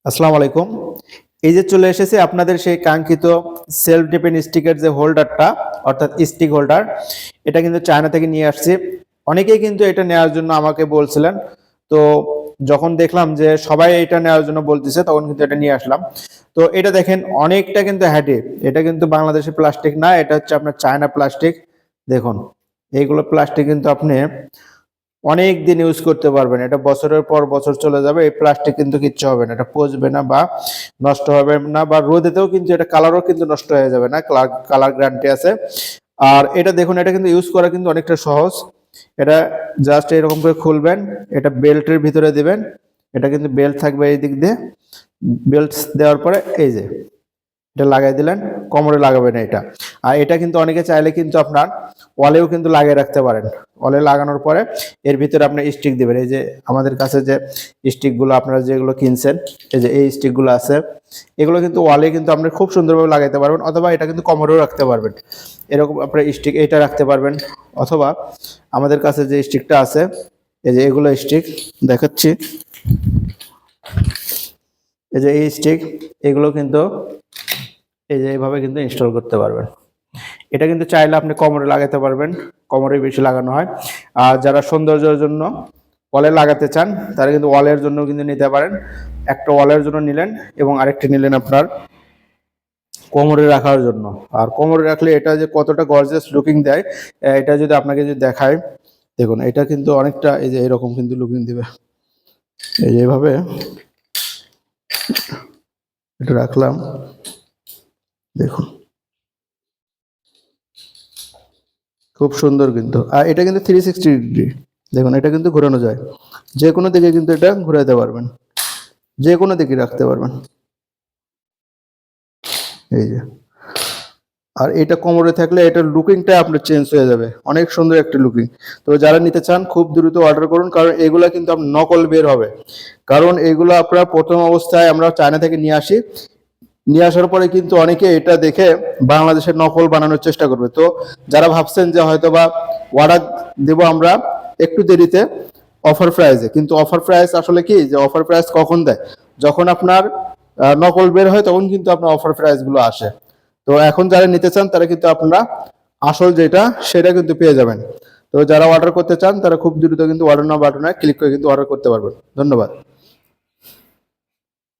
আসসালামু আলাইকুম। এই যে চলে এসেছে আপনাদের সেই কাঙ্ক্ষিত সেলফ ডিপেন্ড স্টিকের যে হোল্ডারটা, অর্থাৎ স্টিক হোল্ডার। এটা কিন্তু চায়না থেকে নিয়ে আসছি। অনেকেই কিন্তু এটা নেওয়ার জন্য আমাকে বলছিলেন। তো যখন দেখলাম যে সবাই এটা নেওয়ার জন্য বলতেছে, তখন কিন্তু এটা নিয়ে আসলাম। তো এটা দেখেন অনেকটা কিন্তু হ্যাডি। এটা কিন্তু বাংলাদেশের প্লাস্টিক না, এটা হচ্ছে আপনার চায়না প্লাস্টিক। দেখুন, এইগুলো প্লাস্টিক কিন্তু আপনি অনেক দিন ইউজ করতে পারবেন। এটা বছরের পর বছর চলে যাবে। এই প্লাস্টিক কিন্তু কিচ্ছু হবে না, এটা পচবে না বা নষ্ট হবে না, বা রোদেতেও কিন্তু এটা কালারও কিন্তু নষ্ট হয়ে যাবে না, কালার গ্যারান্টি আছে। আর এটা দেখুন, এটা কিন্তু ইউজ করা কিন্তু অনেকটা সহজ। এটা জাস্ট এরকম করে খুলবেন, এটা বেল্টের ভিতরে দিবেন। এটা কিন্তু বেল্ট থাকবে এই দিক দিয়ে। বেল্ট দেওয়ার পরে এই যে এটা লাগাই দিলেন, কোমরে লাগাবেন এটা। আর এটা কিন্তু অনেকে চাইলে কিন্তু আপনার ওয়ালেও কিন্তু লাগিয়ে রাখতে পারেন। ওয়ালে লাগানোর পরে এর ভিতরে আপনি স্টিক দিবেন। এই যে আমাদের কাছে যে স্টিকগুলো আপনারা যেগুলো কিনছেন, এই যে এই স্টিকগুলো আছে, এগুলো কিন্তু ওয়ালে কিন্তু আপনি খুব সুন্দরভাবে লাগাইতে পারবেন, অথবা এটা কিন্তু কোমরেও রাখতে পারবেন। এরকম আপনার স্টিক এইটা রাখতে পারবেন, অথবা আমাদের কাছে যে স্টিকটা আছে, এই যে এগুলো স্টিক দেখাচ্ছি, এই যে এই স্টিক, এগুলো কিন্তু এই যে এইভাবে কিন্তু ইনস্টল করতে পারবেন। এটা কিন্তু চাইলে আপনি কোমরে লাগাতে পারবেন, কোমরে বেশি লাগানো হয়। আর যারা সৌন্দর্যের জন্য ওয়ালে লাগাতে চান, তারা কিন্তু ওয়ালের জন্য কিন্তু নিতে পারেন। একটা ওয়ালের জন্য নিলেন এবং আরেকটি নিলেন আপনার কোমরে রাখার জন্য। আর কোমরে রাখলে এটা যে কতটা গর্জিয়াস লুকিং দেয়, এটা যদি আপনাকে যদি দেখায়, দেখুন এটা কিন্তু অনেকটা এই যে এরকম কিন্তু লুকিং দিবে। এই যে এইভাবে এটা রাখলাম, দেখুন খুব সুন্দর কিন্তু। আর এটা কিন্তু 360 ডিগ্রি, দেখুন এটা কিন্তু ঘোরানো যায়, যে কোনো দিকে কিন্তু এটা ঘুরাইতে পারবেন, যে কোনো দিকে রাখতে পারবেন। এই যে, আর এটা কোমরে থাকলে এটার লুকিংটা আপনার চেঞ্জ হয়ে যাবে, অনেক সুন্দর একটা লুকিং। তো যারা নিতে চান খুব দ্রুত অর্ডার করুন, কারণ এগুলা কিন্তু আপনার নকল বের হবে। কারণ এগুলো আপনার প্রথম অবস্থায় আমরা চায়না থেকে নিয়ে আসি, নিয়ে আসার পরে কিন্তু অনেকে এটা দেখে বাংলাদেশের নকল বানানোর চেষ্টা করবে। তো যারা ভাবছেন যে হয়তো বা অর্ডার দেব আমরা একটু দেরিতে অফার প্রাইসে, কিন্তু অফার প্রাইস আসলে কি, যে অফার প্রাইস কখন দেয়, যখন আপনার নকল বের হয় তখন কিন্তু আপনার অফার প্রাইস গুলো আসে। তো এখন যারা নিতে চান তারা কিন্তু আপনারা আসল যেটা সেটা কিন্তু পেয়ে যাবেন। তো যারা অর্ডার করতে চান তারা খুব দ্রুত কিন্তু অর্ডার নাও বাটনে ক্লিক করে কিন্তু অর্ডার করতে পারবেন। ধন্যবাদ।